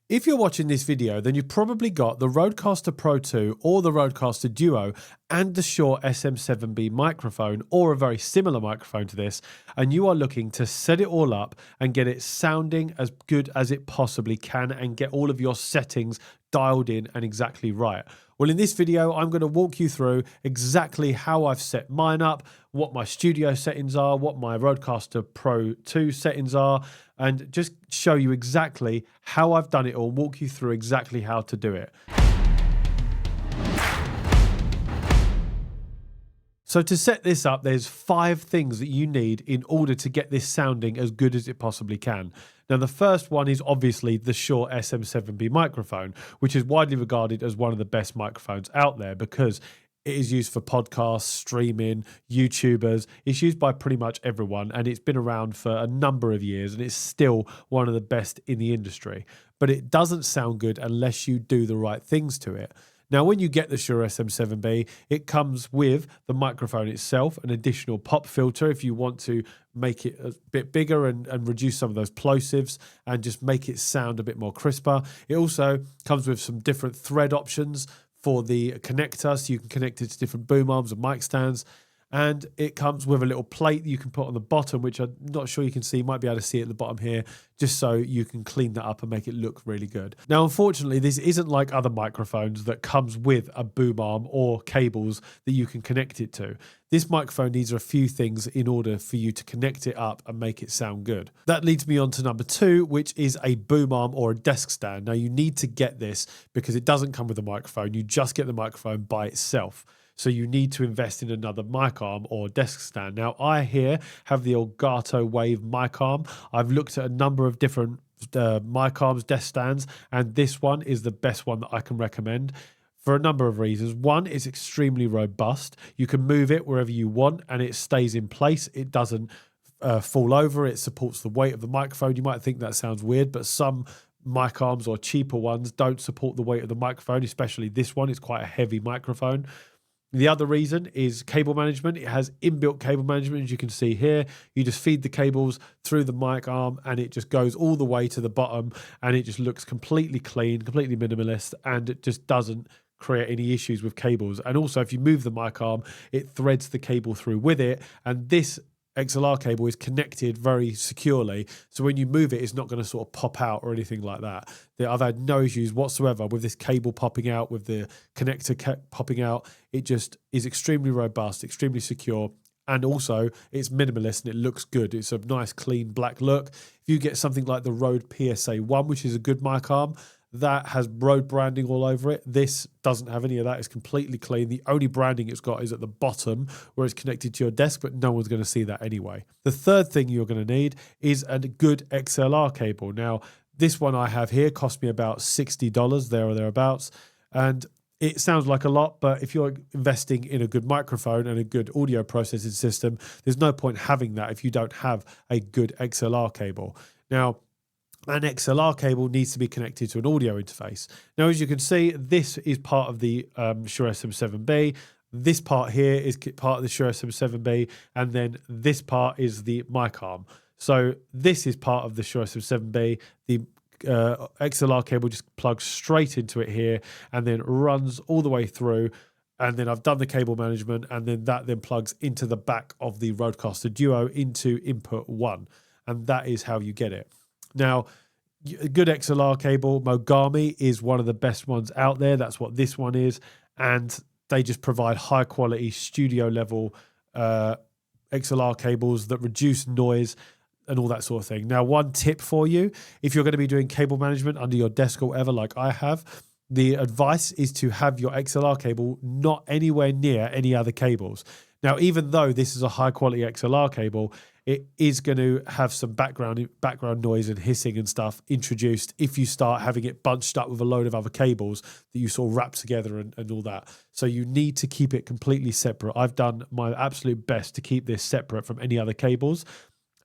If you're watching this video, then you've probably got the Rodecaster Pro 2 or the Rodecaster Duo and the Shure SM7B microphone or a very similar microphone to this, and you are looking to set it all up and get it sounding as good as it possibly can and get all of your settings dialed in and exactly right. Well, in this video, I'm going to walk you through exactly how I've set mine up, what my studio settings are, what my Rodecaster Pro 2 settings are, and just show you exactly how I've done it all, walk you through exactly how to do it. So to set this up, there's 5 things that you need in order to get this sounding as good as it possibly can. Now, the first one is obviously the Shure SM7B microphone, which is widely regarded as one of the best microphones out there because it is used for podcasts, streaming, YouTubers. It's used by pretty much everyone, and it's been around for a number of years, and it's still one of the best in the industry. But it doesn't sound good unless you do the right things to it. Now, when you get the Shure SM7B, it comes with the microphone itself, an additional pop filter if you want to make it a bit bigger and reduce some of those plosives and just make it sound a bit more crisper. It also comes with some different thread options for the connector, so you can connect it to different boom arms and mic stands. And it comes with a little plate that you can put on the bottom, which I'm not sure you can see. You might be able to see it at the bottom here, just so you can clean that up and make it look really good. Now, unfortunately, this isn't like other microphones that comes with a boom arm or cables that you can connect it to. This microphone needs a few things in order for you to connect it up and make it sound good. That leads me on to number 2, which is a boom arm or a desk stand. Now, you need to get this because it doesn't come with a microphone. You just get the microphone by itself. So you need to invest in another mic arm or desk stand. Now, I here have the Elgato Wave mic arm. I've looked at a number of different mic arms, desk stands, and this one is the best one that I can recommend for a number of reasons. One, it's extremely robust. You can move it wherever you want and it stays in place. It doesn't fall over. It supports the weight of the microphone. You might think that sounds weird, but some mic arms or cheaper ones don't support the weight of the microphone, especially this one. It's quite a heavy microphone. The other reason is cable management. It has inbuilt cable management, as you can see here. You just feed the cables through the mic arm and it just goes all the way to the bottom and it just looks completely clean, completely minimalist, and it just doesn't create any issues with cables. And also, if you move the mic arm, it threads the cable through with it, and this XLR cable is connected very securely, so when you move it, it's not going to sort of pop out or anything like that. I've had no issues whatsoever with this cable popping out, with the connector popping out. It just is extremely robust, extremely secure, and also it's minimalist and it looks good. It's a nice, clean black look. If you get something like the Rode PSA-1, which is a good mic arm, that has Rode branding all over it. This doesn't have any of that. It's completely clean. The only branding it's got is at the bottom where it's connected to your desk, but no one's going to see that anyway. The third thing you're going to need is a good XLR cable. Now, this one I have here cost me about $60 there or thereabouts, and it sounds like a lot, but if you're investing in a good microphone and a good audio processing system, there's no point having that if you don't have a good XLR cable. Now, an XLR cable needs to be connected to an audio interface. Now, as you can see, this is part of the Shure SM7B. This part here is part of the Shure SM7B, and then this part is the mic arm. So this is part of the Shure SM7B. The XLR cable just plugs straight into it here and then runs all the way through. And then I've done the cable management, and then that then plugs into the back of the Rodecaster Duo into input 1. And that is how you get it. Now, a good XLR cable, Mogami is one of the best ones out there. That's what this one is. And they just provide high quality studio level XLR cables that reduce noise and all that sort of thing. Now, one tip for you, if you're going to be doing cable management under your desk or whatever, like I have, the advice is to have your XLR cable not anywhere near any other cables. Now, even though this is a high quality XLR cable, it is going to have some background noise and hissing and stuff introduced if you start having it bunched up with a load of other cables that you sort of wrap together and all that. So you need to keep it completely separate. I've done my absolute best to keep this separate from any other cables.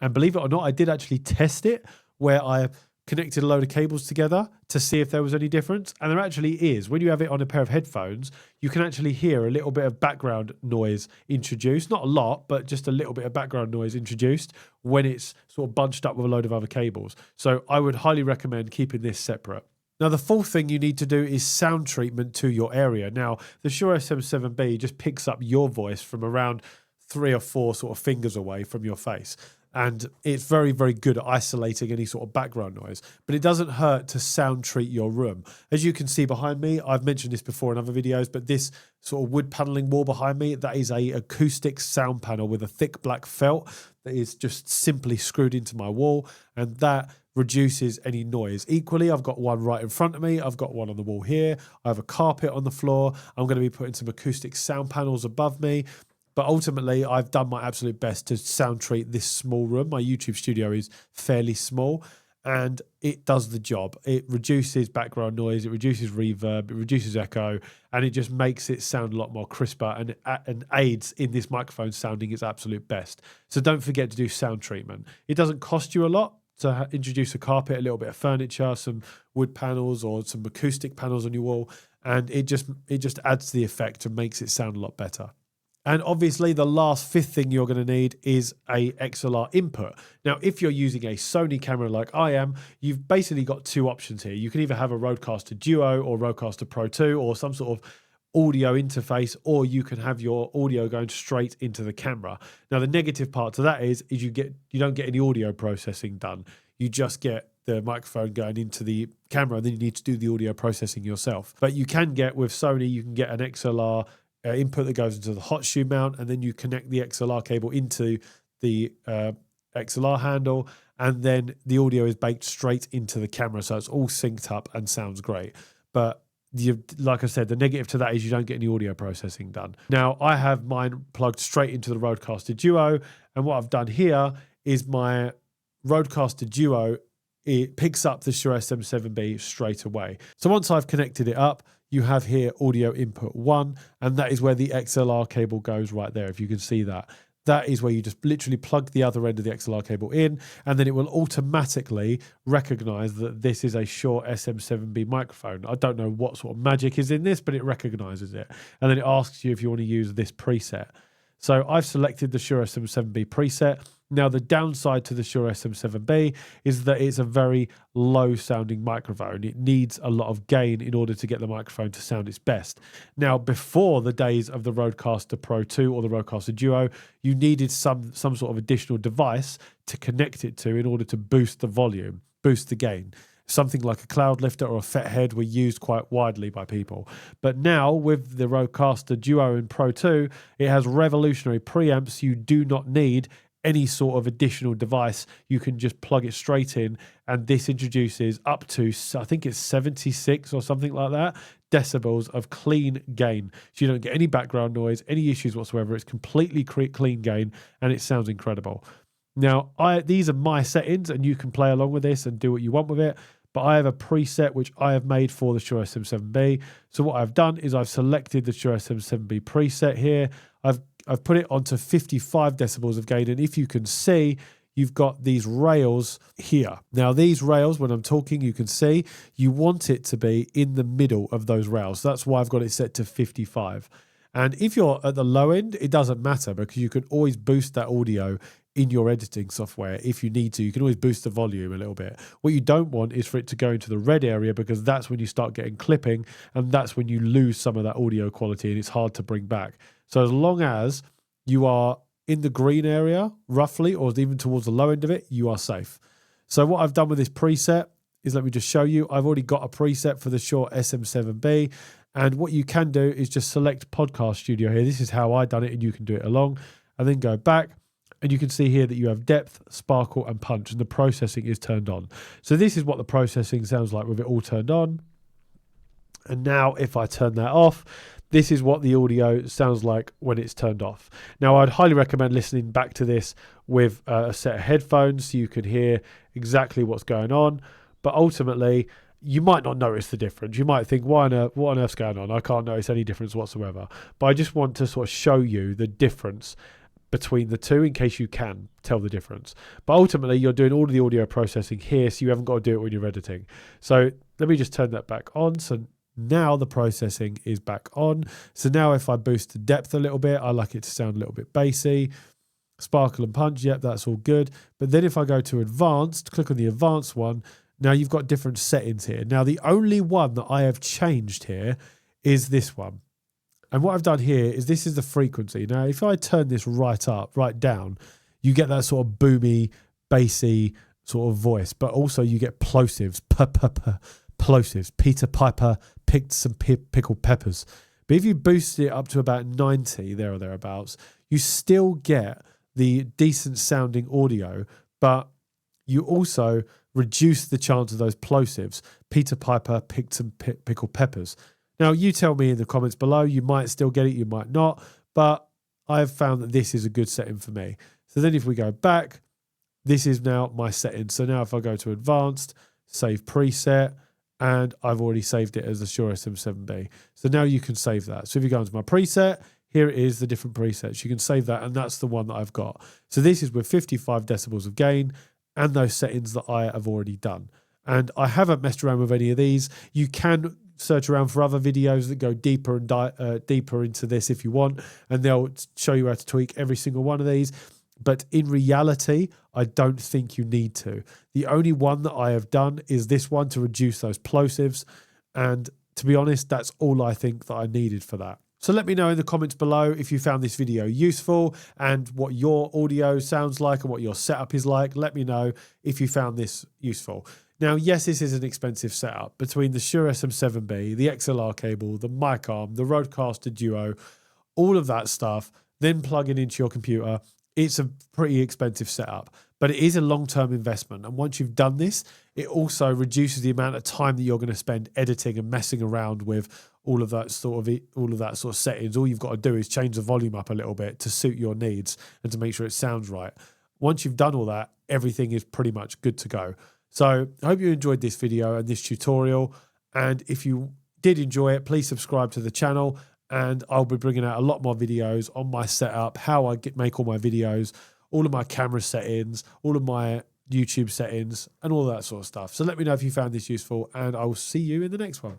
And believe it or not, I did actually test it where I connected a load of cables together to see if there was any difference. And there actually is. When you have it on a pair of headphones, you can actually hear a little bit of background noise introduced. Not a lot, but just a little bit of background noise introduced when it's sort of bunched up with a load of other cables. So I would highly recommend keeping this separate. Now, the fourth thing you need to do is sound treatment to your area. Now, the Shure SM7B just picks up your voice from around 3 or 4 sort of fingers away from your face. And it's very, very good at isolating any sort of background noise. But it doesn't hurt to sound treat your room. As you can see behind me, I've mentioned this before in other videos, but this sort of wood paneling wall behind me, that is a acoustic sound panel with a thick black felt that is just simply screwed into my wall. And that reduces any noise. Equally, I've got one right in front of me. I've got one on the wall here. I have a carpet on the floor. I'm going to be putting some acoustic sound panels above me. But ultimately, I've done my absolute best to sound treat this small room. My YouTube studio is fairly small and it does the job. It reduces background noise, it reduces reverb, it reduces echo, and it just makes it sound a lot more crisper and aids in this microphone sounding its absolute best. So don't forget to do sound treatment. It doesn't cost you a lot to introduce a carpet, a little bit of furniture, some wood panels or some acoustic panels on your wall, and it just adds to the effect and makes it sound a lot better. And obviously the last fifth thing you're going to need is a XLR input. Now, if you're using a Sony camera like I am, you've basically got 2 options here. You can either have a Rodecaster Duo or Rodecaster Pro 2 or some sort of audio interface, or you can have your audio going straight into the camera. Now, the negative part to that is you don't get any audio processing done. You just get the microphone going into the camera, and then you need to do the audio processing yourself. But you can get, with Sony, you can get an XLR input that goes into the hot shoe mount, and then you connect the XLR cable into the XLR handle, and then the audio is baked straight into the camera, so it's all synced up and sounds great. But like I said, the negative to that is you don't get any audio processing done. Now, I have mine plugged straight into the Rodecaster Duo, and what I've done here is my Rodecaster Duo, it picks up the Shure SM7B straight away. So once I've connected it up, you have here audio input 1, and that is where the XLR cable goes right there, if you can see that. That is where you just literally plug the other end of the XLR cable in, and then it will automatically recognize that this is a Shure SM7B microphone. I don't know what sort of magic is in this, but it recognizes it. And then it asks you if you want to use this preset. So I've selected the Shure SM7B preset. Now, the downside to the Shure SM7B is that it's a very low sounding microphone. It needs a lot of gain in order to get the microphone to sound its best. Now, before the days of the Rodecaster Pro 2 or the Rodecaster Duo, you needed some sort of additional device to connect it to in order to boost the volume, boost the gain. Something like a cloud lifter or a FET head were used quite widely by people. But now with the Rodecaster Duo and Pro 2, it has revolutionary preamps. You do not need any sort of additional device. You can just plug it straight in, and this introduces up to, I think it's 76 or something like that, decibels of clean gain. So you don't get any background noise, any issues whatsoever. It's completely clean gain, and it sounds incredible. Now, these are my settings, and you can play along with this and do what you want with it. But I have a preset which I have made for the Shure SM7B. So what I've done is I've selected the Shure SM7B preset here. I've put it onto 55 decibels of gain, and if you can see, you've got these rails here. Now, these rails, when I'm talking, you can see, you want it to be in the middle of those rails. So that's why I've got it set to 55. And if you're at the low end, it doesn't matter, because you can always boost that audio in your editing software if you need to. You can always boost the volume a little bit. What you don't want is for it to go into the red area, because that's when you start getting clipping, and that's when you lose some of that audio quality, and it's hard to bring back. So as long as you are in the green area, roughly, or even towards the low end of it, you are safe. So what I've done with this preset is, let me just show you. I've already got a preset for the Shure SM7B, and what you can do is just select Podcast Studio here. This is how I done it, and you can do it along, and then go back. And you can see here that you have depth, sparkle, and punch, and the processing is turned on. So this is what the processing sounds like with it all turned on. And now if I turn that off, this is what the audio sounds like when it's turned off. Now, I'd highly recommend listening back to this with a set of headphones so you can hear exactly what's going on. But ultimately, you might not notice the difference. You might think, what on earth's going on? I can't notice any difference whatsoever. But I just want to sort of show you the difference between the two in case you can tell the difference. But ultimately, you're doing all of the audio processing here, so you haven't got to do it when you're editing. So let me just turn that back on. So now the processing is back on. So now if I boost the depth a little bit, I like it to sound a little bit bassy. Sparkle and punch, yep, that's all good. But then if I go to advanced, click on the advanced one, Now you've got different settings here. Now the only one that I have changed here is this one. And what I've done here is this is the frequency. Now if I turn this right up, right down, you get that sort of boomy, bassy sort of voice, but also you get plosives, plosives. Peter Piper picked some pickled peppers. But if you boost it up to about 90, there or thereabouts, you still get the decent sounding audio, but you also reduce the chance of those plosives. Peter Piper picked some pickled peppers. Now, you tell me in the comments below, you might still get it, you might not, but I've found that this is a good setting for me. So then if we go back, this is now my setting. So now if I go to advanced, save preset, and I've already saved it as the Shure SM7B. So now you can save that. So if you go into my preset, here it is, the different presets. You can save that, and that's the one that I've got. So this is with 55 decibels of gain and those settings that I have already done. And I haven't messed around with any of these. You can search around for other videos that go deeper and deeper into this if you want, and they'll show you how to tweak every single one of these. But in reality, I don't think you need to. The only one that I have done is this one to reduce those plosives. And to be honest, that's all I think that I needed for that. So let me know in the comments below if you found this video useful and what your audio sounds like and what your setup is like. Let me know if you found this useful. Now, yes, this is an expensive setup between the Shure SM7B, the XLR cable, the mic arm, the Rodecaster Duo, all of that stuff, then plug it into your computer. It's a pretty expensive setup, but it is a long-term investment. And once you've done this, it also reduces the amount of time that you're going to spend editing and messing around with all of that sort of settings. All you've got to do is change the volume up a little bit to suit your needs and to make sure it sounds right. Once you've done all that, everything is pretty much good to go. So I hope you enjoyed this video and this tutorial. And if you did enjoy it, please subscribe to the channel. And I'll be bringing out a lot more videos on my setup, how I make all my videos, all of my camera settings, all of my YouTube settings, and all that sort of stuff. So let me know if you found this useful, and I will see you in the next one.